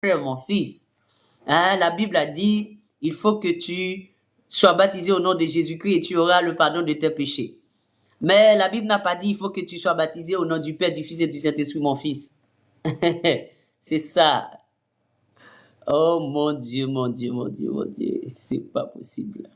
frère, mon fils. Hein, la Bible a dit, il faut que tu sois baptisé au nom de Jésus-Christ et tu auras le pardon de tes péchés. Mais la Bible n'a pas dit, il faut que tu sois baptisé au nom du Père, du Fils et du Saint-Esprit, mon fils. C'est ça. Oh mon Dieu, mon Dieu, mon Dieu, mon Dieu. C'est pas possible.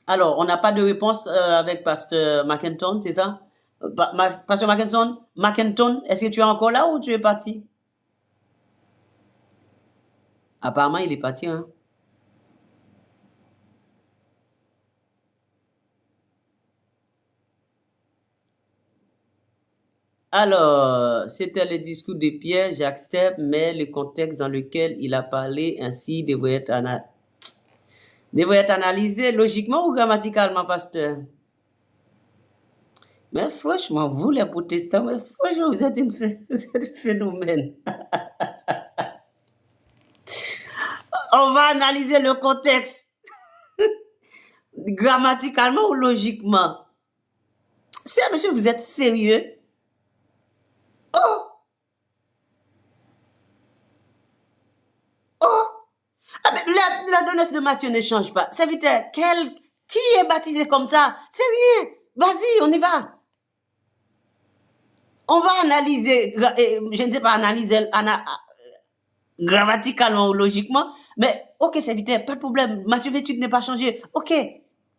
Alors, on n'a pas de réponse avec Pasteur Mackinton, c'est ça? Pasteur Mackinton, est-ce que tu es encore là ou tu es parti? Apparemment, il est parti, hein? Alors, c'était le discours de Pierre, j'accepte, mais le contexte dans lequel il a parlé ainsi devrait être analysé logiquement ou grammaticalement, pasteur? Mais franchement, vous les protestants, mais franchement, vous êtes un phénomène. On va analyser le contexte grammaticalement ou logiquement. C'est, monsieur, vous êtes sérieux? Oh! Oh! Ah, mais la donneuse de Matthieu ne change pas. Serviteur, qui est baptisé comme ça? C'est rien. Vas-y, on y va. On va analyser, je ne sais pas analyser grammaticalement ou logiquement, mais ok, serviteur, pas de problème. Matthieu 28 n'est pas changé. Ok.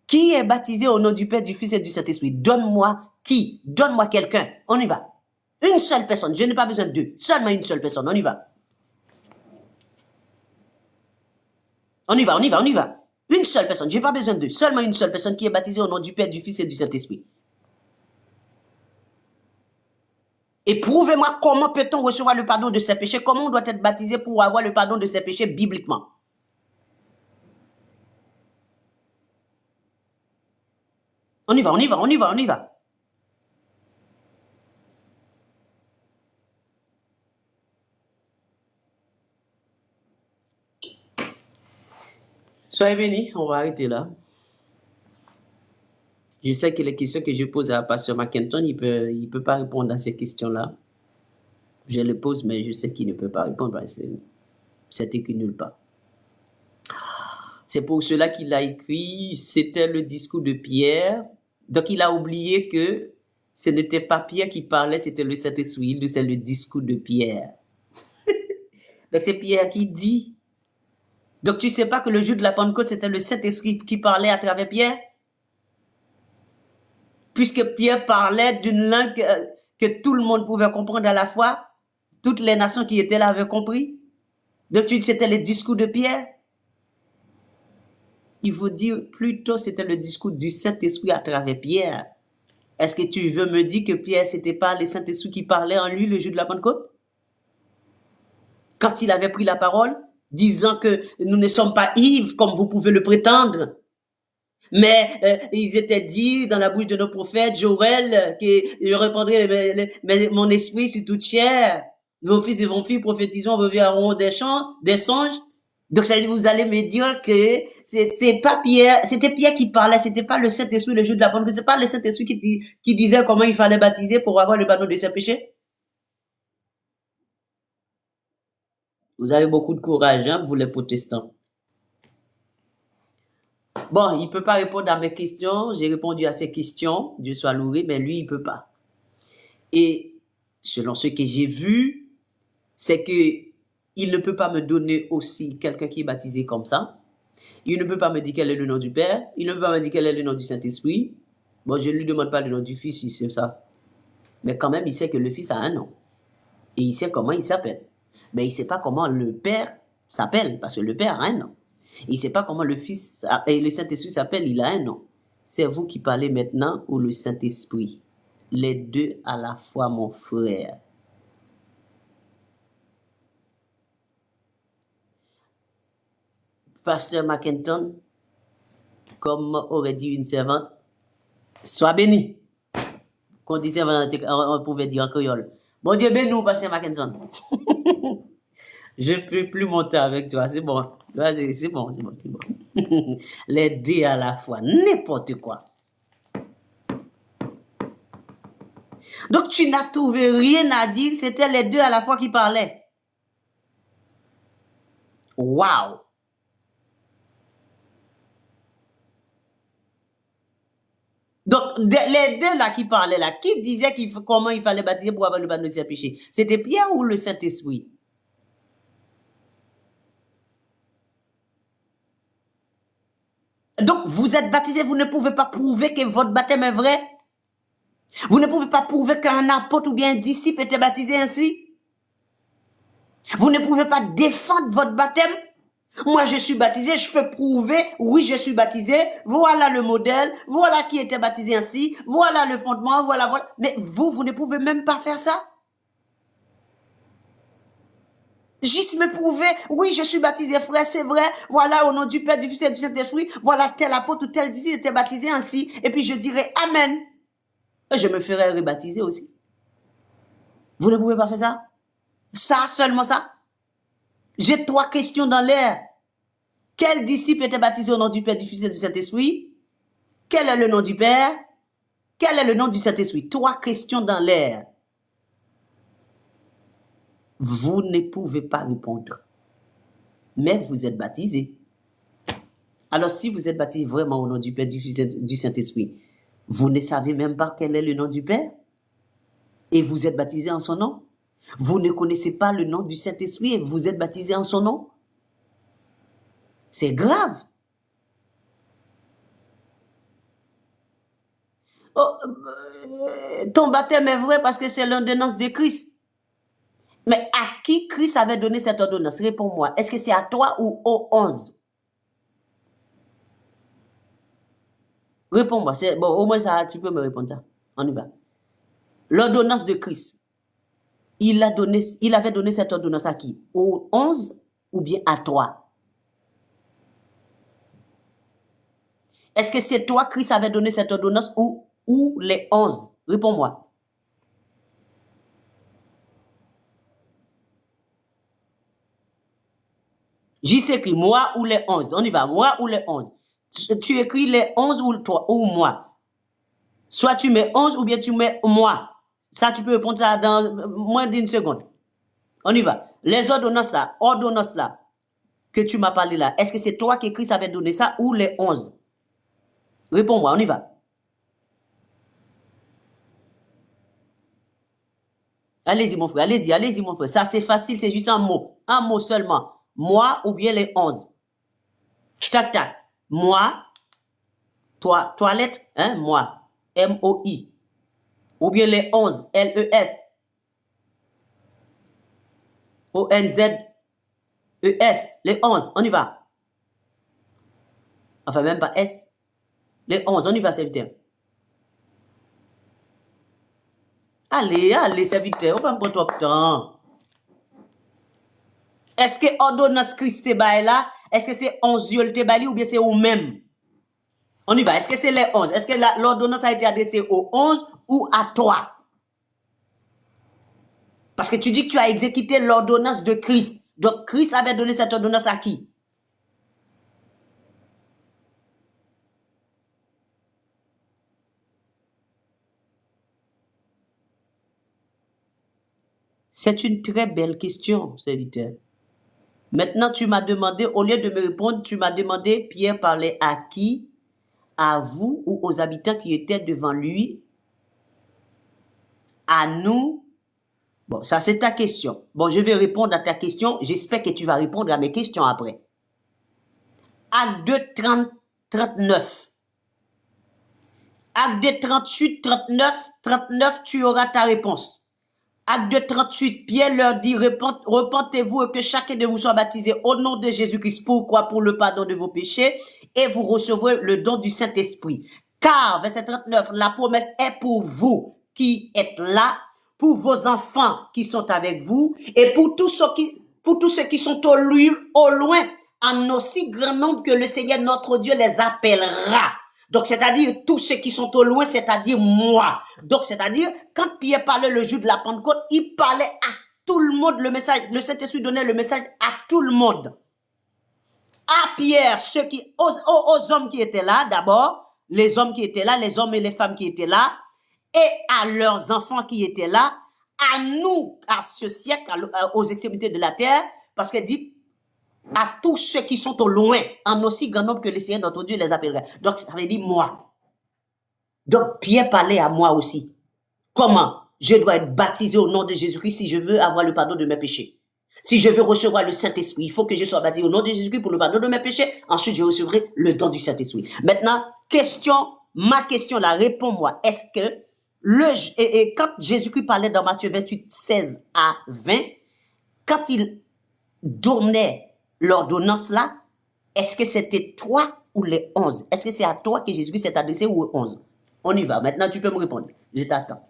Qui est baptisé au nom du Père, du Fils et du Saint-Esprit? Donne-moi qui? Donne-moi quelqu'un. On y va. Une seule personne. Je n'ai pas besoin de deux. Seulement une seule personne. On y va. On y va, on y va, on y va. Une seule personne. Je n'ai pas besoin de deux. Seulement une seule personne qui est baptisée au nom du Père, du Fils et du Saint-Esprit. Et prouvez-moi comment peut-on recevoir le pardon de ses péchés, comment on doit être baptisé pour avoir le pardon de ses péchés bibliquement. On y va, on y va, on y va, on y va. Soyez bénis, on va arrêter là. Je sais que les questions que je pose à Pasteur Mackinton, il peut pas répondre à ces questions-là. Je les pose, mais je sais qu'il ne peut pas répondre parce que c'est écrit nulle part. C'est pour cela qu'il a écrit, c'était le discours de Pierre. Donc il a oublié que ce n'était pas Pierre qui parlait, c'était le Saint-Esprit, c'est le discours de Pierre. Donc c'est Pierre qui dit. Donc tu sais pas que le jour de la Pentecôte, c'était le Saint-Esprit qui parlait à travers Pierre? Puisque Pierre parlait d'une langue que tout le monde pouvait comprendre à la fois, toutes les nations qui étaient là avaient compris. Donc tu dis c'était le discours de Pierre? Il faut dire plutôt c'était le discours du Saint-Esprit à travers Pierre. Est-ce que tu veux me dire que Pierre, c'était pas le Saint-Esprit qui parlait en lui le jour de la Pentecôte? Quand il avait pris la parole, disant que nous ne sommes pas ivres comme vous pouvez le prétendre, mais ils étaient dit dans la bouche de nos prophètes, Joël, que je répandrai mon esprit sur toute chair. Vos fils et vos filles prophétiseront, vos vieux auront des songes. Donc ça veut dire, vous allez me dire que c'est pas Pierre, c'était Pierre qui parlait, c'était pas le Saint-Esprit le jour de la Pentecôte, c'est pas le Saint-Esprit qui disait comment il fallait baptiser pour avoir le pardon de ses péchés. Vous avez beaucoup de courage, hein, vous les protestants. Bon, il peut pas répondre à mes questions, j'ai répondu à ses questions, Dieu soit loué, mais lui, il peut pas. Et selon ce que j'ai vu, c'est que il ne peut pas me donner aussi quelqu'un qui est baptisé comme ça. Il ne peut pas me dire quel est le nom du Père. Il ne peut pas me dire quel est le nom du Saint-Esprit. Bon, je ne lui demande pas le nom du Fils, il sait ça. Mais quand même, il sait que le Fils a un nom. Et il sait comment il s'appelle. Mais il ne sait pas comment le Père s'appelle, parce que le Père a un nom. Il ne sait pas comment le Fils et le Saint-Esprit s'appellent, il a un nom. C'est vous qui parlez maintenant ou le Saint-Esprit? Les deux à la fois, mon frère. Pasteur Mackinton, comme aurait dit une servante, sois béni. Qu'on dit servante, on pouvait dire en créole. Bon Dieu bénis, Pasteur Mackinton. Je ne peux plus monter avec toi, c'est bon. C'est bon. Les deux à la fois, n'importe quoi. Donc, tu n'as trouvé rien à dire. C'était les deux à la fois qui parlaient. Waouh! Donc, les deux là qui parlaient là, qui disaient comment il fallait baptiser pour avoir le pardon de ses péchés? C'était Pierre ou le Saint-Esprit? Donc, vous êtes baptisé, vous ne pouvez pas prouver que votre baptême est vrai. Vous ne pouvez pas prouver qu'un apôtre ou bien un disciple était baptisé ainsi. Vous ne pouvez pas défendre votre baptême. Moi, je suis baptisé, je peux prouver, oui, je suis baptisé, voilà le modèle, voilà qui était baptisé ainsi, voilà le fondement, voilà. Mais vous ne pouvez même pas faire ça. Juste me prouver, oui, je suis baptisé, frère, c'est vrai, voilà, au nom du Père, du Fils et du Saint-Esprit, voilà tel apôtre ou tel disciple était baptisé ainsi, et puis je dirai Amen. Et je me ferai rebaptiser aussi. Vous ne pouvez pas faire ça? Ça, seulement ça? J'ai 3 questions dans l'air. Quel disciple était baptisé au nom du Père, du Fils et du Saint-Esprit? Quel est le nom du Père? Quel est le nom du Saint-Esprit? 3 questions dans l'air. Vous ne pouvez pas répondre. Mais vous êtes baptisé. Alors, si vous êtes baptisé vraiment au nom du Père, du Fils et du Saint-Esprit, vous ne savez même pas quel est le nom du Père? Et vous êtes baptisé en son nom? Vous ne connaissez pas le nom du Saint-Esprit et vous êtes baptisé en son nom? C'est grave. Oh, ton baptême est vrai parce que c'est l'ordonnance de Christ. Mais à qui Christ avait donné cette ordonnance? Réponds-moi. Est-ce que c'est à toi ou aux 11? Réponds-moi. Bon, au moins ça, tu peux me répondre ça. On y va. L'ordonnance de Christ. Il avait donné cette ordonnance à qui? Aux 11 ou bien à toi? Est-ce que c'est toi, Christ avait donné cette ordonnance ou les 11? Réponds-moi. J'y écrit moi ou les 11. On y va, moi ou les 11. Tu écris les 11 ou toi ou moi. Soit tu mets 11 ou bien tu mets moi. Ça, tu peux répondre ça dans moins d'une seconde. On y va. Les ordonnances là, que tu m'as parlé là, est-ce que c'est toi qui Christ avait donné ça ou les 11? Réponds-moi, on y va. Allez-y, mon frère, allez-y, mon frère. Ça, c'est facile, c'est juste un mot seulement. Moi ou bien les 11. Tac, tac. Moi, toi, toilette, hein, moi. M-O-I. Ou bien les 11, L-E-S. O-N-Z-E-S. Les 11, on y va. Enfin, même pas S. Les 11, on y va, serviteur. Allez, serviteur, on va me prendre trop de temps. Est-ce que ordonnance Christ te bail là? Est-ce que c'est 11 yeux te bail ou bien c'est au même? On y va. Est-ce que c'est les 11? Est-ce que l'ordonnance a été adressée aux 11 ou à toi? Parce que tu dis que tu as exécuté l'ordonnance de Christ. Donc, Christ avait donné cette ordonnance à qui? C'est une très belle question, serviteur. Maintenant, tu m'as demandé, au lieu de me répondre, tu m'as demandé, Pierre parlait à qui? À vous ou aux habitants qui étaient devant lui? À nous? Bon, ça c'est ta question. Bon, je vais répondre à ta question. J'espère que tu vas répondre à mes questions après. Acte 2, 39. Acte 2, 38, 39, tu auras ta réponse. Acte 2, 38, Pierre leur dit, repentez-vous et que chacun de vous soit baptisé au nom de Jésus-Christ. Pourquoi? Pour le pardon de vos péchés et vous recevrez le don du Saint-Esprit. Car, verset 39, la promesse est pour vous qui êtes là, pour vos enfants qui sont avec vous et pour tous ceux qui sont au loin, en aussi grand nombre que le Seigneur notre Dieu les appellera. Donc, c'est-à-dire tous ceux qui sont au loin, c'est-à-dire moi. Donc, c'est-à-dire, quand Pierre parlait le jour de la Pentecôte, il parlait à tout le monde le message. Le Saint-Esprit donnait le message à tout le monde. À Pierre, aux hommes qui étaient là, d'abord, les hommes qui étaient là, les hommes et les femmes qui étaient là, et à leurs enfants qui étaient là, à nous, à ce siècle, aux extrémités de la terre, parce qu'elle dit à tous ceux qui sont au loin, en aussi grand nombre que le Seigneur notre Dieu les appellerait. Donc, ça veut dire moi. Donc, Pierre parlait à moi aussi. Comment je dois être baptisé au nom de Jésus-Christ si je veux avoir le pardon de mes péchés? Si je veux recevoir le Saint-Esprit, il faut que je sois baptisé au nom de Jésus-Christ pour le pardon de mes péchés. Ensuite, je recevrai le don du Saint-Esprit. Maintenant, ma question là, réponds-moi. Est-ce que quand Jésus-Christ parlait dans Matthieu 28, 16 à 20, quand il donnait l'ordonnance là, est-ce que c'était toi ou les 11? Est-ce que c'est à toi que Jésus-Christ s'est adressé ou aux 11? On y va. Maintenant, tu peux me répondre. Je t'attends.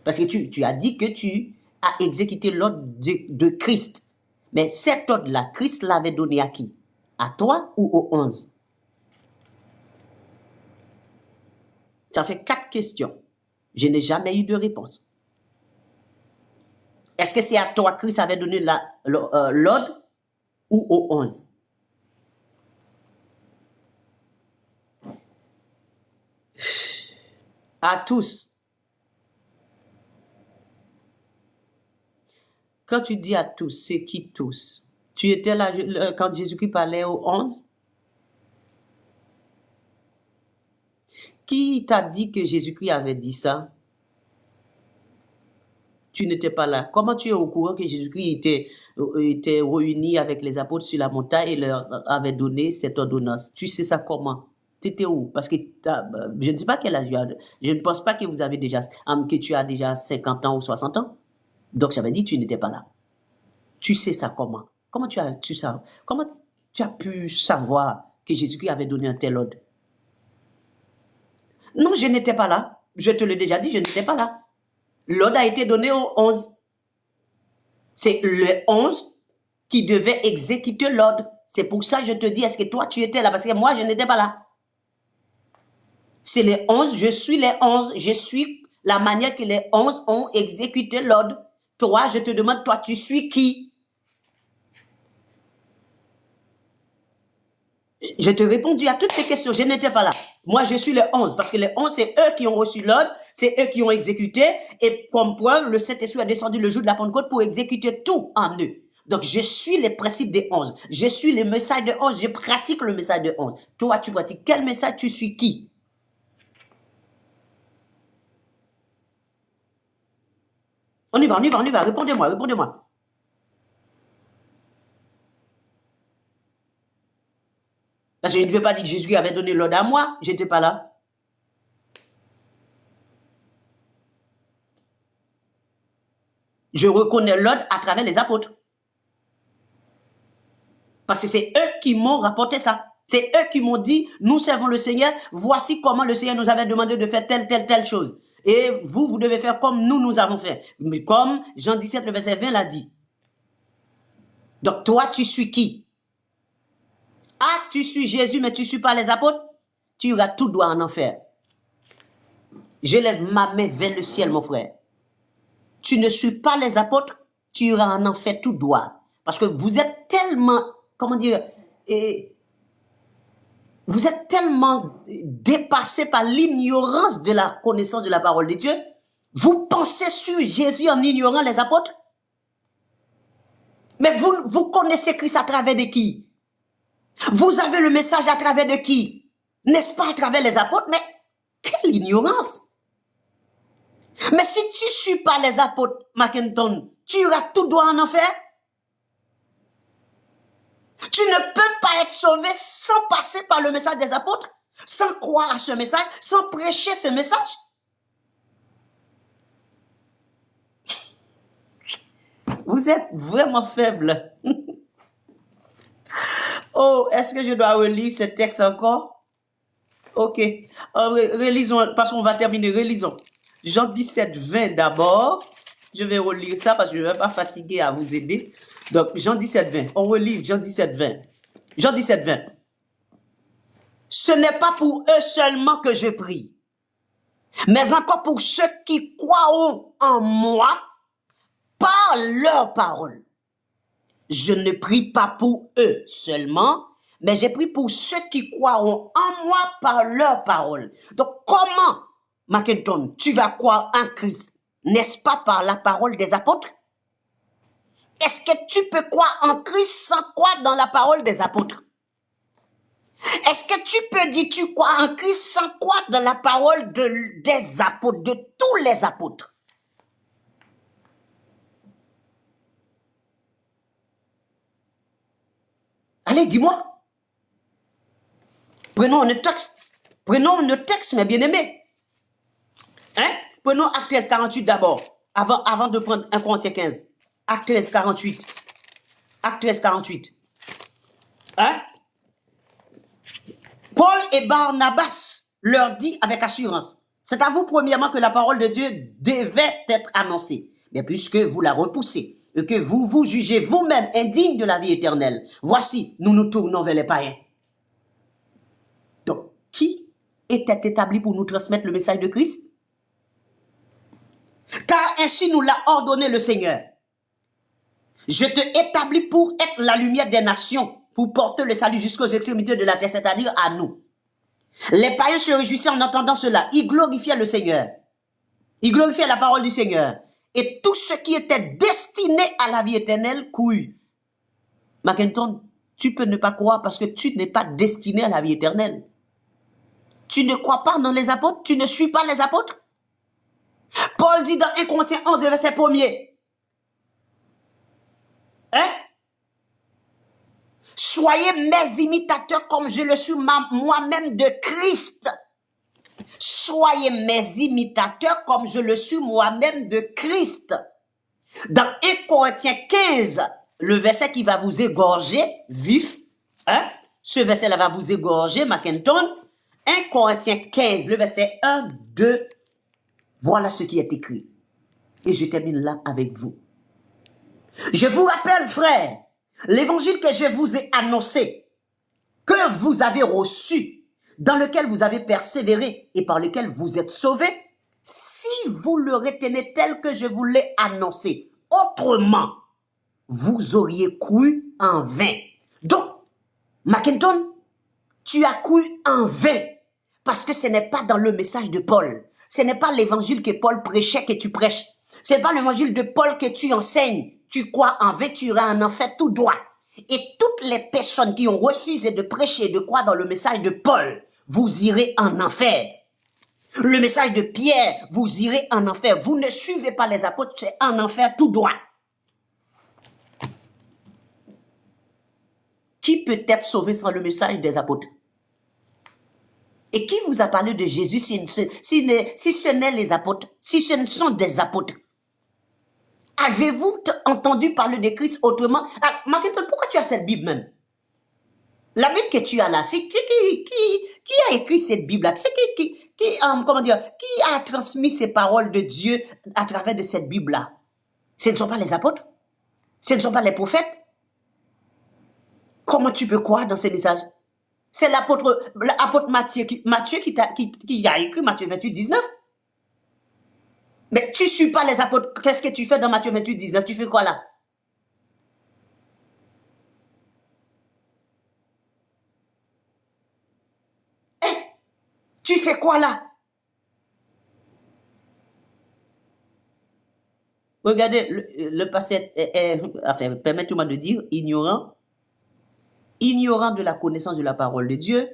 Parce que tu as dit que tu as exécuté l'ordre de Christ. Mais cet ordre-là, Christ l'avait donné à qui? À toi ou aux 11? Ça fait 4 questions. Je n'ai jamais eu de réponse. Est-ce que c'est à toi que Christ avait donné l'ordre ou aux 11? À tous. Quand tu dis à tous, c'est qui tous? Tu étais là quand Jésus-Christ parlait aux 11? Qui t'a dit que Jésus-Christ avait dit ça? Tu n'étais pas là. Comment tu es au courant que Jésus-Christ était réuni avec les apôtres sur la montagne et leur avait donné cette ordonnance? Tu sais ça comment? Tu étais où? Parce que je ne sais pas quel âge tu as. Je ne pense pas que que tu as déjà 50 ans ou 60 ans. Donc ça veut dire que tu n'étais pas là. Tu sais ça comment? Comment tu as pu savoir que Jésus-Christ avait donné un tel ordre? Non, je n'étais pas là. Je te l'ai déjà dit, je n'étais pas là. L'ordre a été donné aux 11. C'est le 11 qui devait exécuter l'ordre. C'est pour ça que je te dis, est-ce que toi tu étais là? Parce que moi, je n'étais pas là. C'est les 11, je suis les 11, je suis la manière que les 11 ont exécuté l'ordre. Toi, je te demande, toi, tu suis qui? Je te réponds à toutes tes questions, je n'étais pas là. Moi, je suis les 11, parce que les 11, c'est eux qui ont reçu l'ordre, c'est eux qui ont exécuté, et comme preuve, le Saint-Esprit a descendu le jour de la Pentecôte pour exécuter tout en eux. Donc, je suis les principes des 11. Je suis les messages des 11. Je pratique le message des 11. Toi, tu pratiques quel message? Tu suis qui? On y va. Répondez-moi. Parce que je ne veux pas dire que Jésus avait donné l'ordre à moi. Je n'étais pas là. Je reconnais l'ordre à travers les apôtres. Parce que c'est eux qui m'ont rapporté ça. C'est eux qui m'ont dit, nous servons le Seigneur, voici comment le Seigneur nous avait demandé de faire telle chose. Et vous devez faire comme nous avons fait. Comme Jean 17, le verset 20 l'a dit. Donc toi, tu suis qui? Ah, tu suis Jésus, mais tu ne suis pas les apôtres? Tu iras tout droit en enfer. Je lève ma main vers le ciel, mon frère. Tu ne suis pas les apôtres, tu iras en enfer tout droit. Parce que vous êtes tellement, vous êtes tellement dépassé par l'ignorance de la connaissance de la parole de Dieu. Vous pensez sur Jésus en ignorant les apôtres? Mais vous connaissez Christ à travers de qui? Vous avez le message à travers de qui? N'est-ce pas à travers les apôtres? Mais quelle ignorance! Mais si tu ne suis pas les apôtres, Mackinton, tu iras tout droit en enfer? Tu ne peux pas être sauvé sans passer par le message des apôtres, sans croire à ce message, sans prêcher ce message. Vous êtes vraiment faible. Oh, est-ce que je dois relire ce texte encore? Ok. Relisons, parce qu'on va terminer. Relisons. Jean 17, 20 d'abord. Je vais relire ça parce que je ne vais pas fatiguer à vous aider. Donc, Jean 17, 20. On relit Jean 17, 20. Jean 17, 20. Ce n'est pas pour eux seulement que je prie, mais encore pour ceux qui croiront en moi par leur parole. Je ne prie pas pour eux seulement, mais j'ai pris pour ceux qui croiront en moi par leur parole. Donc, comment Mackenton, tu vas croire en Christ, n'est-ce pas par la parole des apôtres? Est-ce que tu peux croire en Christ sans croire dans la parole des apôtres? Est-ce que tu peux dire tu crois en Christ sans croire dans la parole des apôtres, de tous les apôtres? Allez, dis-moi. Prenons un texte, mes bien-aimés. Hein? Prenons Acte 13, 48 d'abord, avant de prendre 1 Corinthiens 15. Acte 13, 48. Acte 13, 48. Hein? Paul et Barnabas leur dit avec assurance, c'est à vous premièrement que la parole de Dieu devait être annoncée. Mais puisque vous la repoussez et que vous vous jugez vous-même indigne de la vie éternelle, voici, nous nous tournons vers les païens. Donc, qui était établi pour nous transmettre le message de Christ? Car ainsi nous l'a ordonné le Seigneur. Je te établis pour être la lumière des nations, pour porter le salut jusqu'aux extrémités de la terre, c'est-à-dire à nous. Les païens se réjouissaient en entendant cela. Ils glorifiaient le Seigneur. Ils glorifiaient la parole du Seigneur. Et tout ce qui était destiné à la vie éternelle courut. Mackenton, tu peux ne pas croire parce que tu n'es pas destiné à la vie éternelle. Tu ne crois pas dans les apôtres? Tu ne suis pas les apôtres? Paul dit dans 1 Corinthiens 11, verset 1er. Hein? Soyez mes imitateurs comme je le suis moi-même de Christ. Soyez mes imitateurs comme je le suis moi-même de Christ. Dans 1 Corinthiens 15, le verset qui va vous égorger, vif, hein? Ce verset-là va vous égorger, Mackenton. 1 Corinthiens 15, le verset 1, 2, voilà ce qui est écrit. Et je termine là avec vous. Je vous rappelle, frères, l'évangile que je vous ai annoncé, que vous avez reçu, dans lequel vous avez persévéré et par lequel vous êtes sauvés, si vous le retenez tel que je vous l'ai annoncé, autrement, vous auriez cru en vain. Donc, Mackenton, tu as cru en vain parce que ce n'est pas dans le message de Paul. Ce n'est pas l'évangile que Paul prêchait que tu prêches. Ce n'est pas l'évangile de Paul que tu enseignes. Tu crois en vain, tu iras en enfer tout droit. Et toutes les personnes qui ont refusé de prêcher, de croire dans le message de Paul, vous irez en enfer. Le message de Pierre, vous irez en enfer. Vous ne suivez pas les apôtres, c'est en enfer tout droit. Qui peut être sauvé sans le message des apôtres? Et qui vous a parlé de Jésus si ce n'est les apôtres, si ce ne sont des apôtres? Avez-vous entendu parler de Christ autrement? Ah, Mackenton, pourquoi tu as cette Bible même? La Bible que tu as là, c'est qui a écrit cette Bible-là? C'est comment dire, qui a transmis ces paroles de Dieu à travers de cette Bible-là? Ce ne sont pas les apôtres? Ce ne sont pas les prophètes? Comment tu peux croire dans ces messages? C'est l'apôtre Matthieu qui a écrit Matthieu 28, 19. Mais tu ne suis pas les apôtres. Qu'est-ce que tu fais dans Matthieu 28, 19? Tu fais quoi là? Tu fais quoi là? Regardez, le passé enfin, permettez-moi de dire, ignorant de la connaissance de la parole de Dieu,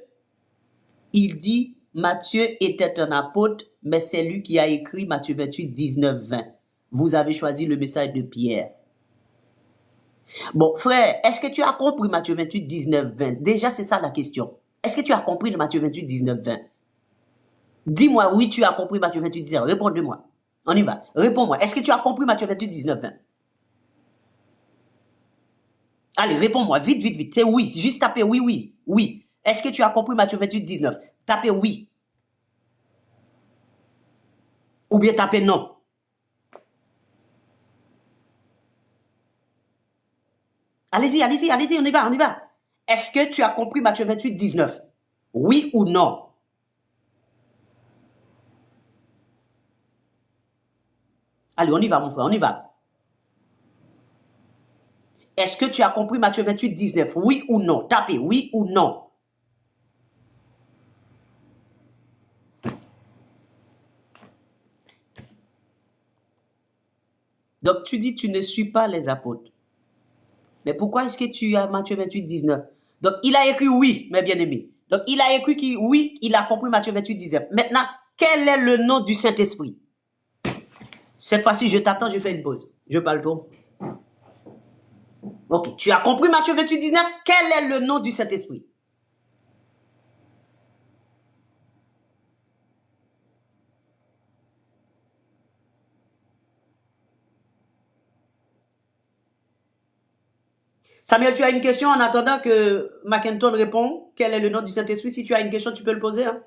il dit, Matthieu était un apôtre, mais c'est lui qui a écrit Matthieu 28, 19, 20. Vous avez choisi le message de Pierre. Bon, frère, est-ce que tu as compris Matthieu 28, 19, 20? Déjà, c'est ça la question. Est-ce que tu as compris le Matthieu 28, 19, 20? Dis-moi, oui, tu as compris Matthieu 28, 19. Réponds-moi. On y va. Réponds-moi. Est-ce que tu as compris Matthieu 28, 19, 20? Allez, réponds-moi. Vite, vite, vite. C'est oui. Juste taper oui, oui. Oui. Est-ce que tu as compris Matthieu 28, 19? Tapez oui. Ou bien tapez non. Allez-y, allez-y, allez-y, on y va, on y va. Est-ce que tu as compris Matthieu 28, 19? Oui ou non? Allez, on y va, mon frère, on y va. Est-ce que tu as compris Matthieu 28, 19? Oui ou non? Tapez oui ou non. Donc, tu dis, tu ne suis pas les apôtres. Mais pourquoi est-ce que tu as Matthieu 28, 19? Donc, il a écrit oui, mes bien-aimés. Donc, il a écrit que oui, il a compris Matthieu 28, 19. Maintenant, quel est le nom du Saint-Esprit? Cette fois-ci, je t'attends, je fais une pause. Je parle toi. Ok, tu as compris Matthieu 28, 19? Quel est le nom du Saint-Esprit? Samuel, tu as une question en attendant que Mackinton répond. Quel est le nom du Saint-Esprit? Si tu as une question, tu peux le poser. Hein?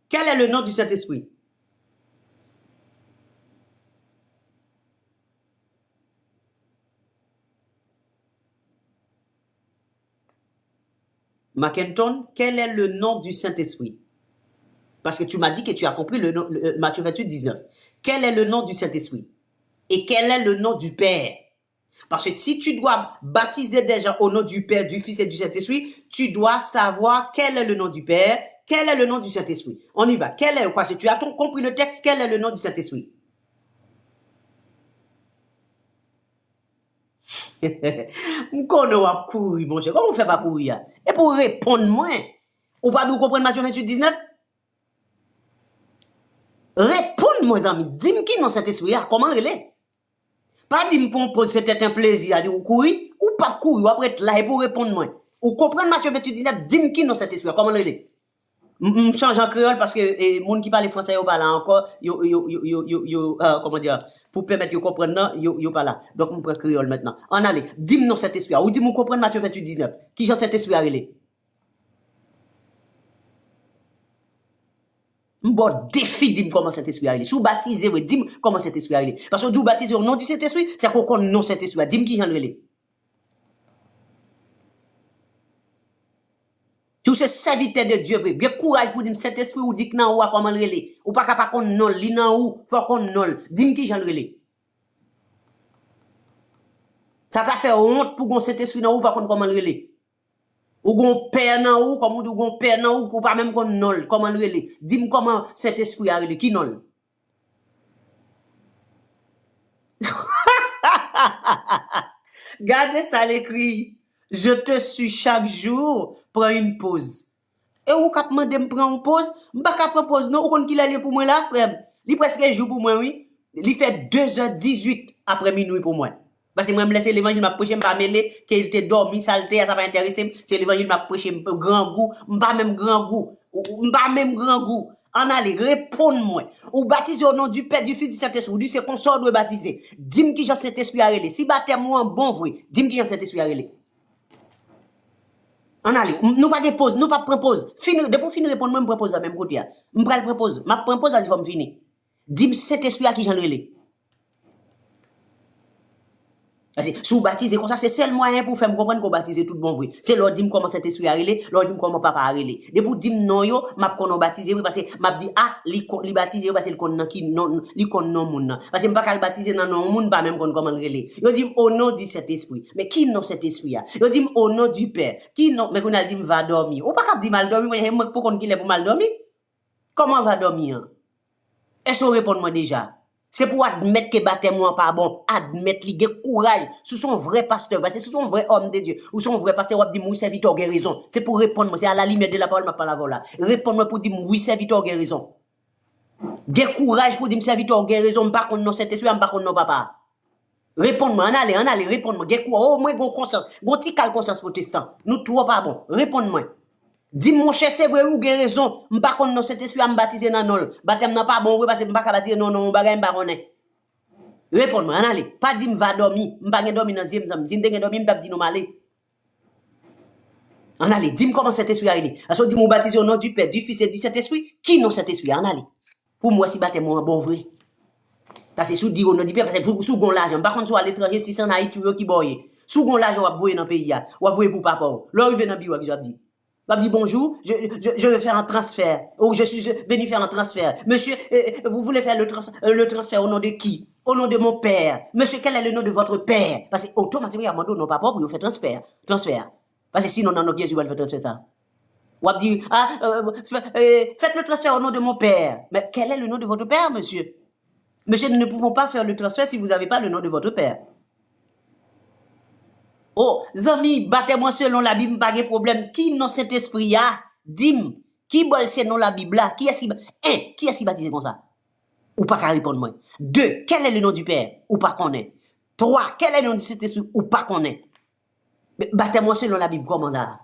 Quel est le nom du Saint-Esprit? Mackinton, quel est le nom du Saint-Esprit? Parce que tu m'as dit que tu as compris le nom, Matthieu 28, 19. Quel est le nom du Saint-Esprit? Et quel est le nom du Père? Parce que si tu dois baptiser des gens au nom du Père, du Fils et du Saint-Esprit, tu dois savoir quel est le nom du Père, quel est le nom du Saint-Esprit. On y va. Quel est, parce que tu as compris le texte, quel est le nom du Saint-Esprit? M'kono wap courir, mon cher. Comment on fait pas courir? Et pour répondre moi, ou pas nous comprendre Matthieu 28, 19? Répondre, mes amis. Dis-moi qui dans cet esprit, comment il est? Pas dire que c'était un plaisir de courir, ou pas courir, ou après être là et pour répondre moi. Ou comprendre Matthieu 28, 19, dis-moi qui dans cet esprit, comment il est? Je change en créole parce que les gens qui parlent français, ils parlent encore, comment dire, pour permettre de comprendre, ils parlent là. Donc, je prends créole maintenant. En allez, dis-moi dans cet esprit, ou dis-moi comprendre Matthieu 28, 19. Qui dans cet esprit à relais? Bon défi, dis-moi comment cet esprit a relais. Si vous baptisez, dis-moi comment cet esprit a relais. Parce que vous baptisez au nom du Saint-Esprit, c'est qu'on connaît non cet esprit. Dis-moi qui j'en relais. Tous ces serviteurs de Dieu, bien courage pour dire cet esprit ou dit que nan ou comment le relais. Ou pas capable qu'on non, li nan ou, faut qu'on non. Dis-moi qui j'en relais. Ça t'a fait honte pour qu'on cet esprit nan ou pas qu'on comment le relais. Ou gon père nan ou, comme ou gon père nan ou, ou pas même qu'on non, comment le relais. Dis-moi comment cet esprit a relais, qui non. Gardez ça l'écrit. Je te suis chaque jour, prends une pause. Et ou kap mande me prendre une pause, m'pa ka prendre pause non, ou kon ki la pour moi là, frère. Li presque jour pour moi oui. Li fait 2h18 après minuit pour moi. Parce que moi me laisser l'évangile m'a prêcher m'pa mêler qu'il était dormi, saleté, ça pas intéressé, c'est l'évangile m'a prêcher grand goût, m'pa même grand goût, m'pa même grand goût. En allez, réponds-moi. Ou baptisé au nom du Père, du Fils, du Saint-Esprit. Ou dit c'est qu'on sort de baptiser. Dis-moi qui j'ai cet esprit à relais. Si baptême moi en bon vrai, dis-moi qui j'ai cet esprit à relais. En allez, nous pas de pause, nous pas prendre pause. Fini, depuis finir répondre, moi me propose à même côté. Je me prends pause. Ma prends pause, il faut me finir. Dis-moi cet esprit à qui j'en relais. Parce que si vous baptisez comme ça, c'est seul moyen pour faire me comprendre qu'on baptise tout bon vrai. C'est leur dire comment cet esprit a relé, leur dire comment papa a relé. De pour dire non yo, m'a qu'on baptisé parce que m'a dit ah, li baptisé parce que le kon qui non, li kon non moun. Parce que m'pa ka baptiser nan non moun pas même kon comment relé. Yo dit au nom du cet esprit. Mais qui non cet esprit a? Yo dit au nom du Père. Qui non, mais qu'on a dit va dormir. Ou pas ka dit mal dormir, moi pour qu'on qui est pour mal dormir. Comment va dormir? Est-ce que répond-moi déjà? C'est pour admettre que baptême moi pas bon, admettre li gen courage, sous son vrai pasteur, parce que sous son vrai homme de Dieu, ou son vrai pasteur, ou dit oui serviteur guérison. C'est pour répondre moi, c'est à la lumière de la parole ma parole là. Répondre-moi pour dire oui serviteur guérison. Gen courage pour dire serviteur guérison, pas contre non cet esprit, pas contre non papa. Répondre-moi, en allez, répondre-moi. Gen courage, au moins gon conscience, gon ti cal conscience protestant. Nous trois pas bon. Répondre-moi. Dis mon cher, c'est vrai ou gen raison, m'pa konn non cet esprit à me baptiser dans nol. Baptême n'a pas bon parce que m'pa ka baptiser non bagay m'pa connaît. Réponds-moi, en allez, pas dit m'va dormir, m'pa gen dormir dans zième zam, dit gen dormir m'pa dit non malé. En allez, dis-moi comment cet esprit a relé. Parce que dit mon baptiser au nom du Père, du Fils et du Saint-Esprit, qui non cet esprit en allez. Pour moi si baptême moi bon vrai. Parce que sous dit au nom du Père parce que sous gon l'argent, par contre sur à l'étranger si c'est en Haïti qui boye. Sous gon l'argent va voyer dans pays ya, ou voyer pour papa. Là il vient dans bureau qui dit va dire bonjour, je veux faire un transfert. Ou je suis venu faire un transfert. Monsieur, vous voulez faire le transfert au nom de qui? Au nom de mon père. Monsieur, quel est le nom de votre père? Parce que automatiquement, il y a un non papa pour faire transfert. Parce que sinon, dans nos guiers, tu vas faire transfert ça. Ou a dit, faites le transfert au nom de mon père. Mais quel est le nom de votre père, monsieur? Monsieur, nous ne pouvons pas faire le transfert si vous n'avez pas le nom de votre père. Oh, zami, battez-moi selon la Bible, pas de problème. Qui dans cet esprit-là, dim, qui bol selon la Bible là? Qui est-ce baptisé comme ça? Ou pas qu'à répondre moi. 2, quel est le nom du Père? Ou pas qu'on est. 3, quel est le nom de cet esprit? Ou pas qu'on est. Battez-moi selon la Bible, comment là?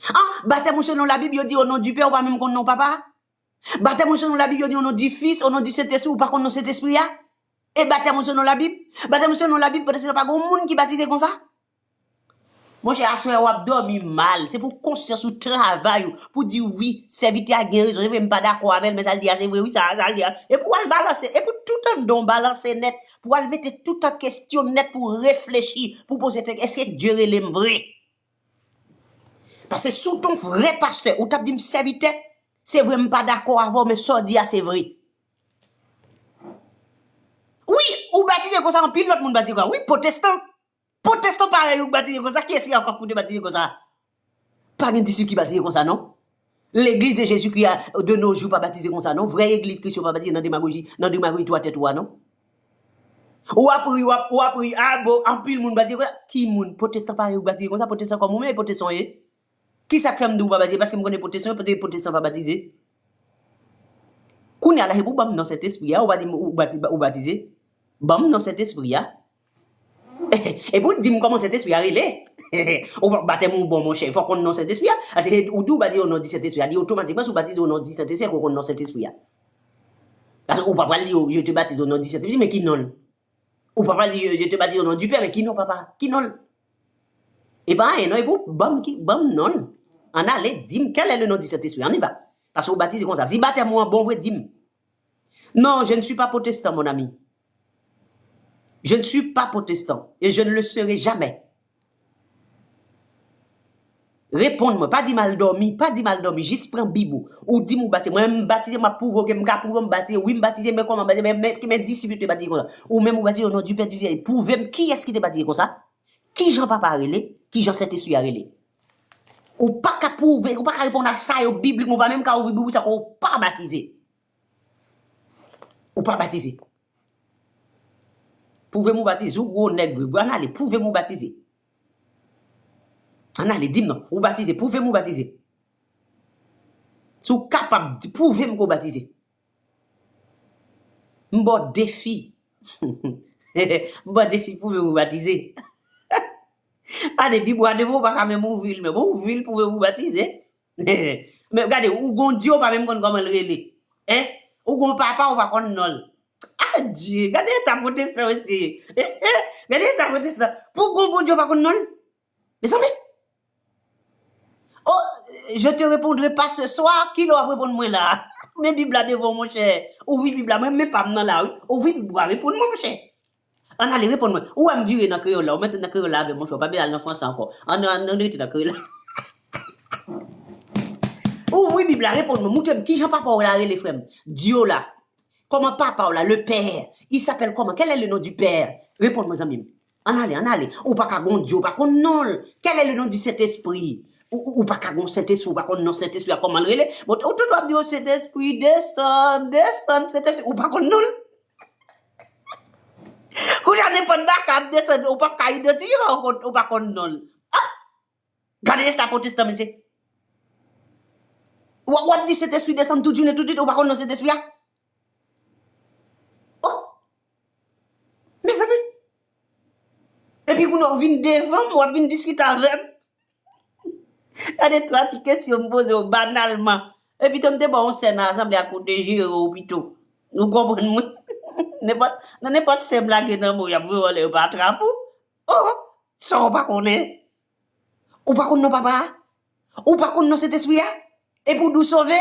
Ah, battez-moi selon la Bible, il dit au nom du Père, ou pas même qu'on non papa? Battez-moi selon la Bible, il dit au nom du Fils, au nom du Saint-Esprit, ou pas qu'on non cet esprit là? Et battez-moi selon la Bible? Battez-moi selon la Bible, parce que c'est pas grand monde qui baptise comme ça? Moi, j'ai assuré ou dormi mal. C'est pour conscience ou travail, pour dire oui, serviteur a guéri, je ne vais pas d'accord avec elle, mais ça le dit, c'est vrai, oui, ça le dit. Et pour le balancer, et pour tout un don balancer net, pour le mettre tout en question net, pour réfléchir, pour poser, est-ce que Dieu est vrai? Parce que sous ton vrai pasteur, ou t'as dit serviteur, c'est vraiment pas d'accord avec mais ça dit, c'est vrai. Oui, ou baptisé comme ça, en pile, l'autre monde baptisé comme ça. Oui, protestant. Protestant pareil, ou baptisé comme ça. Qui est-ce qui a encore pour te baptiser comme ça? Pas de tissu qui baptisé comme ça, non? L'église de Jésus qui a de nos jours pas baptisé comme ça, non? Vraie église chrétienne pas baptisé dans démagogie, toi, tête, toi, non? Ou après, ah bon, en pile, moun baptisé comme ça. Qui moun? Protestant pareil, ou baptisé comme ça, protestant comme moi, mais protestant, qui ça fait m'dou pas baptisé? Parce que m'connais protestant, peut-être protestant pas baptisé. Qu'on y a là, pour bam dans cet esprit, ou baptisé? Bam dans cet esprit, et pour dire comment cet esprit a relé, on va battre mon bon mon cher, il faut qu'on ait cet esprit. C'est ou d'où baptiser au nom de cet esprit, dit automatiquement si baptiser au nom de cet esprit, qu'on ait cet esprit. Parce qu'on peut pas dire je te baptise au nom de cet esprit, mais qui non? Ou peut pas dire je te baptise au nom du Père, mais qui non papa? Qui non? Et ben non, et pour bam non. On allait dire quel est le nom de cet esprit, on y va. Parce qu'on baptise comme ça. Si baptez moi bon vrai dim. Non, je ne suis pas protestant mon ami. Je ne suis pas protestant et je ne le serai jamais. Répondre-moi, pas dit mal dormi, juste prends bibou. Ou dis moi baptiser, moi me baptiser, ma provoquer, me baptiser, oui me baptiser, mais comment baptiser, mais qui me disciples te baptiser comme ça. Ou même ou baptiser au nom du Père du Fils. Prouvez-moi qui est-ce qui te baptiser comme ça? Qui Jean Papa a relé? Qui Jean Saint-Esprit a relé? Ou pas qu'à prouver, ou pas qu'à répondre à ça au Bible, ou pas même qu'à ouvrir Bible, ça ou pas baptiser. Ou pas baptiser. Pouvez-vous baptiser? Ou gros nègre, vous en allez, pouvez-vous baptiser? En allez, dis-moi, vous baptiser, pouvez-vous baptiser? Si vous capable, pouvez-vous baptiser? Bon défi. Bon défi, pouvez-vous baptiser? Allez, Bible, vous pas quand même ouvrir, mais bon, ouvrir, pouvez-vous baptiser? Mais regardez, ou gon Dieu, pas même comment le relais. Hein? Ou gon papa, ou pas qu'on nol. Ah Dieu, regardez ta protestant aussi. Regardez ta protestant. Pourquoi bon Dieu pas qu'on nol? Mais ça, mais. Oh, je te répondrai pas ce soir. Qui doit répondre moi là? Mais Bible là devant mon cher. Ouvre Bible là, même pas dans la rue. Ouvre Bible là, répondre moi mon cher. On allait répondre moi. Ou me virer dans créole là, ou mettre dans créole là avec mon choix. Pas bien aller en France encore. On est dans créole là. Ouvre Bible là, répondre moi. Moutem, qui Jean papa ou là les frères? Dieu là. Comment papa ou là, le père? Il s'appelle comment? Quel est le nom du père? Répondre moi amis. On allez. Ou pas qu'à bon Dieu, pas qu'on non. Quel est le nom du Saint-Esprit? Ou pas qu'à bon Saint-Esprit, ou pas qu'on non Saint-Esprit, comment le relais? Bon, ou tout doit dire Saint-Esprit, descend, Saint-Esprit, ou pas qu'on non? Quand il y a pas de bac, descend, ou pas qu'à identifier, ou pas qu'on non? Ah! Regardez ce protestant, monsieur. Ou dit Saint-Esprit descend tout journée, tout de suite, ou pas qu'on non Saint-Esprit? Oh! Mais ça fait. Et puis, quand on vient devant, on vient discuter avec. Regardez trois petites questions posées banalement. Et puis, on débat au Sénat, assemblée à côté de au hôpital. Nous comprenons. N'importe ces blagues dans le monde, vous allez pas attraper. Oh, ça, on pas connaît. Ou pas connaît papa. Ou pas connaît cet esprit. Et pour nous sauver.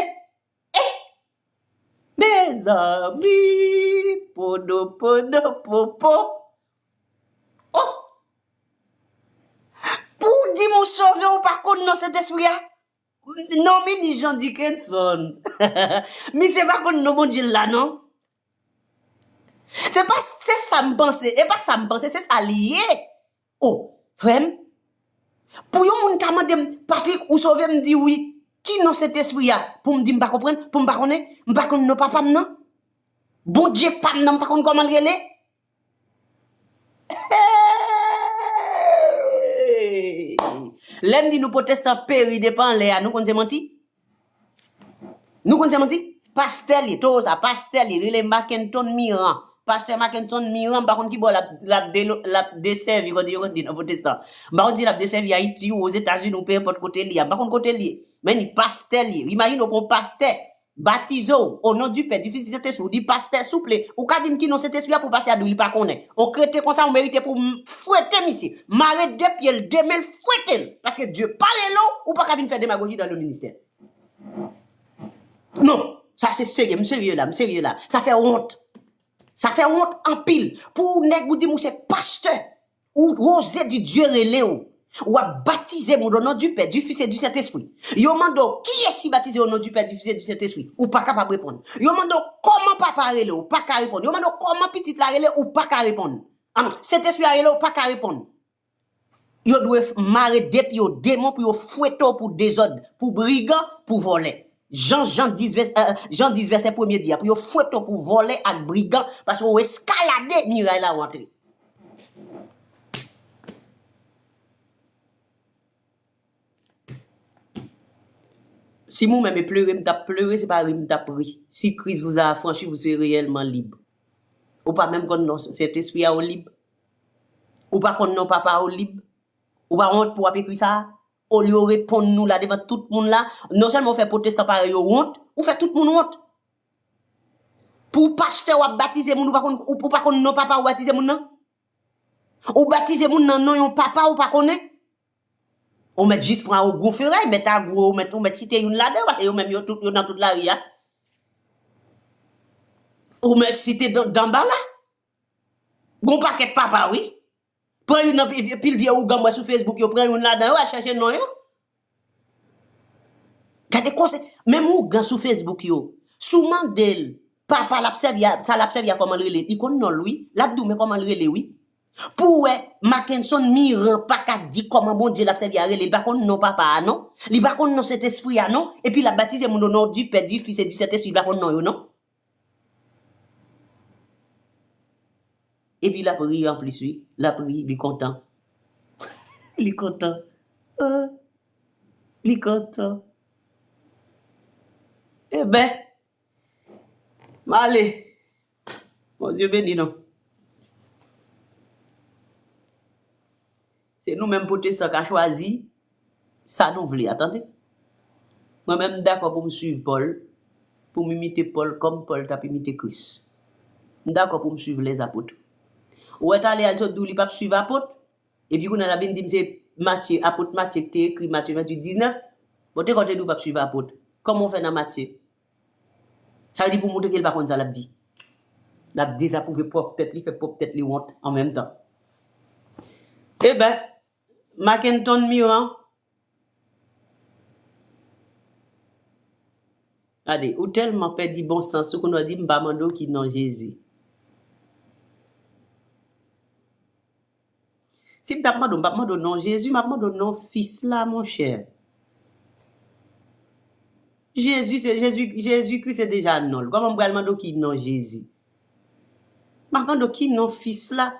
Mes amis, podo, popo. Oh! Pour dire mon sauver, ou par contre, non, cet esprit non, mais ni Jean Dickinson. Mais c'est pas contre non, mon Dieu, là, non? C'est ça me pense, et pas ça me pense, c'est ça lié. Oh, frère, Pour yon moun ka mande Patrick ou sauver me dit oui. Qui non cet esprit là pour me dire m'pa comprendre, pour m'pa connaître, m'pa connaître non papa non. Bon Dieu pas non pas connaître comment relé. L'aime dit nous protestants péri dépend là, nous connaissons menti. Nous connaissons menti. Pasteur li tout ça, pasteur li le Mackenton Miran. Pasteur Mackenton Miran par contre qui boit la desservi quand dit dans protestant. Par contre la desservi Haïti ou aux États-Unis ou peu importe côté li, par contre côté li. Mais ni pasteur li, imagine qu'on pasteur baptisé au nom du Père, du Fils, du Saint-Esprit, dit pasteur souple, ou ka dit qui non cet esprit pour passer à d'où il pas connaît. On crée comme ça on mérite pour fouetter monsieur. Marrer deux pieds, deux mains fouetter parce que Dieu parle là ou pas ka venir faire démagogie dans le ministère. Non, ça c'est sérieux là, ça fait honte. Ça fait honte en pile pour nèg vous dire c'est pasteur ou osé du Dieu relé ou a baptisé mon nom du Père, du Fils et du Saint-Esprit. Yo mando qui est si baptisé au nom du Père, du Fils et du Saint-Esprit ou pas capable répondre. Yo mando comment papa relé ou pas capable répondre. Yo mando comment petite la relé ou pas capable répondre. Saint-Esprit relé ou pas capable répondre. Yo doit marrer depuis yo démon pour yo fouetter pour désordre, pour brigand, pour voler. Jean 10 verset premier dit pour yo fouetter pour voler ak brigand parce qu'on escalader miraille la rentrer. Si moi-même pleurer, m't'a pleuré, c'est pas rire, m't'a pris. Si Christ vous a affranchi, vous serez réellement libre. Ou pas même quand non, cet esprit est libre. Ou pas quand non, papa est libre. Ou pas honte pour écrire ça. Au lieu de répondre nous là devant tout le monde là, non seulement fait protestant pareil, honte, ou fait tout le monde honte. Pour pasteur ou baptiser moun ou pas qu'on non papa ou baptiser moun non. Ou baptiser moun non non yon papa ou pas connaît. On met juste pour un gros ferraille, met un gros, on met cité une là-dedans, et on met yo dans toute la ria. On met cité dans bas là. Bon paquet papa, oui. Prends une pile vieux ou gamme sur Facebook, yo prend une là-dedans, à chercher non yo. Gardez quoi c'est, même ou gamme sur Facebook yo, sous mandel, papa l'observe, ça l'observe comment le relé, il connaît non lui, l'abdou mais comment le relé oui. Pour Mackenton Miran pas qu'à dire comment bon Dieu l'a servi à relé, il pas non papa non, il pas non cet esprit non, et puis la baptisé mon nom du Père, du Fils et du Saint-Esprit, il pas non yo non. Et puis la prière en plus oui, la prière il est content. Il est content. Il est content. Eh ben, allez. Mon Dieu béni non. C'est nous-mêmes protestants qui avons choisi ça nous voulons. Attendez. Moi-même d'accord pour me suivre Paul, pour m'imiter Paul comme Paul t'a imité Christ. D'accord pour me suivre les apôtres. Ou est allé à dire d'où il pas suivre apôtres et puis on a bien dit c'est Matthieu apôtre Matthieu qui écrit Matthieu 28 19. Bon t'es côté d'où pas suivre apôtres. Comment on fait dans Matthieu? Ça veut dire pour montrer qu'il pas comme ça l'a dit. L'a désapprouvé propre tête, il fait propre tête li honte en même temps. Eh ben Mackenton Miran. Allez, ou tellement perdu bon sens, ce qu'on a dit, m'bamando qui non Jésus. Si m'bamando non Jésus, m'bamando non fils là, mon cher. Jésus-Christ c'est déjà non. Comment m'bamando qui non Jésus? M'bamando qui non fils là?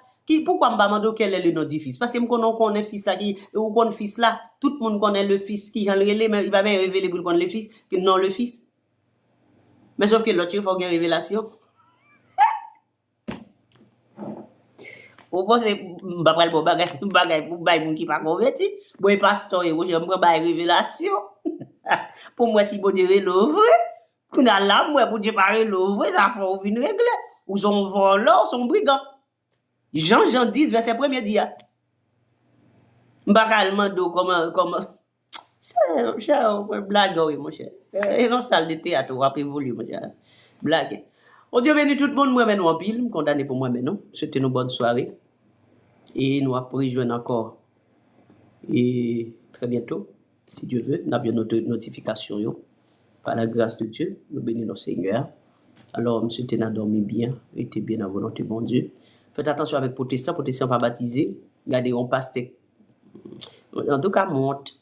Pourquoi m'bamando quel est le nom du fils? Parce que m'konon connaît fils là qui ou connaît fils là, tout le monde connaît le fils qui j'en relé mais il va bien révéler pour connaître le fils, que non le fils. Mais sauf que l'autre il faut une révélation. Ou pense m'pa pral bon bagay pour bay moun qui pas converti, bon pasteur et j'aime prendre bay révélation. Pour moi si bon Dieu l'ouvre, qu'on a là moi pour Dieu parler l'ouvre, ça faut venir régler. Ou son voleur, son brigand. Jean 10 verset 1er dit m'pa mando comment c'est blague oui mon cher. Et non salle de théâtre ou après évoluer mon cher. Blague. On Dieu béni tout le monde moi maintenant en pile, condamné pour moi maintenant. C'était une bonne soirée. Et nous après rejoindre encore et très bientôt si Dieu veut, nous avons notre notification yo. Par la grâce de Dieu, nous bénissons notre Seigneur. Alors monsieur t'es dormi bien, était bien à volonté bon Dieu. Faites attention avec protestants pas baptisés. Regardez, on pasteur En tout cas, monte.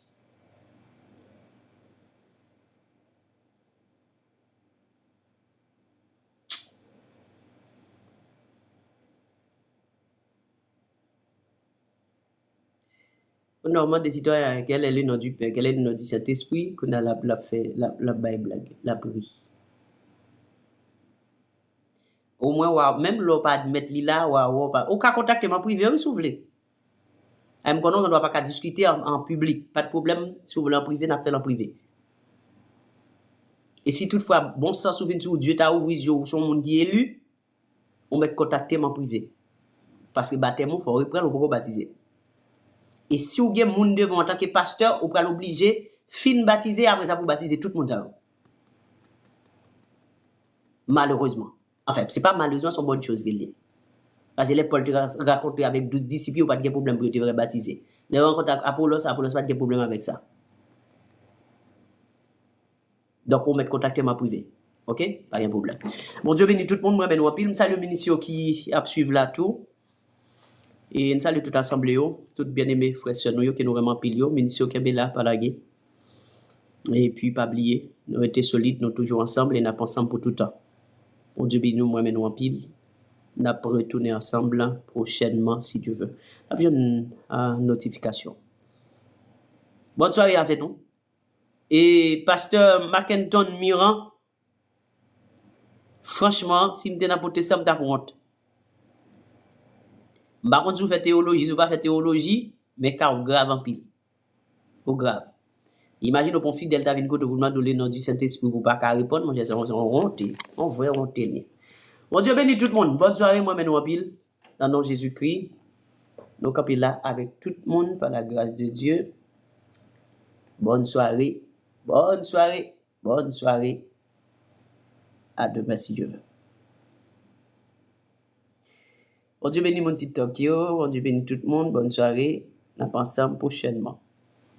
Normalement, des citoyens, quel est le nom du Père, quel est le nom du Saint-Esprit, qu'on a la fait, la Bible, la pris. Au moins, même l'on pas admettre là, ou pas. Au cas contacter ma privé, oui, si vous voulez. On ne doit pas discuter en public. Pas de problème, si vous voulez en privé, n'a fait en privé. Et si toutefois, bon sens souvenir sur Dieu t'a ouvert les yeux ou son monde qui est élu, on va contacter en privé. Parce que baptême, il faut reprendre pour baptiser. Et si vous avez un monde devant en tant que pasteur, vous pouvez l'obliger, fin baptiser, après ça, vous baptiser tout le monde. Malheureusement. Enfin, ce n'est pas malheureusement, c'est une bonne chose. Parce que les Paul racontent avec 12 disciples, pas de problème pour être baptisé. Les rencontres avec Apollos, pas de problème avec ça. Donc, on met contacter ma privé. OK? Pas de problème. Bon Dieu béni tout le monde, moi, ben, je salue le ministre qui a suivi là tout. Et je salue toute l'assemblée, tout bien-aimés frères et sœurs, qui nous vraiment pile, ministre qui est là, par la guerre. Et puis, pas oublier, nous étions solides, nous toujours ensemble et nous sommes ensemble pour tout le temps. Bon Dieu béni, moi, nous en pile. Nous allons retourner ensemble prochainement, si Dieu veut. Nous avons une notification. Bonne soirée avec nous. Et pasteur Mackenton Miran, franchement, si je n'apporte ça, je honte. Par contre, si vous faites théologie, si vous ne faites pas théologie, mais car grave en pile. Ou grave. Imagine au fidèle David Goto, vous demandez le nom du Saint-Esprit pour ne pas répondre, moi, j'ai honte. On va honte. Bon Dieu bénit tout le monde. Bonne soirée, moi, maintenant, pile. Dans le nom de Jésus-Christ. Nous sommes là avec tout le monde par la grâce de Dieu. Bonne soirée. Bonne soirée. Bonne soirée. À demain si Dieu veut. Bon Dieu bénit mon TikTok. Bon Dieu bénit tout le monde. Bonne soirée. On pense ensemble prochainement.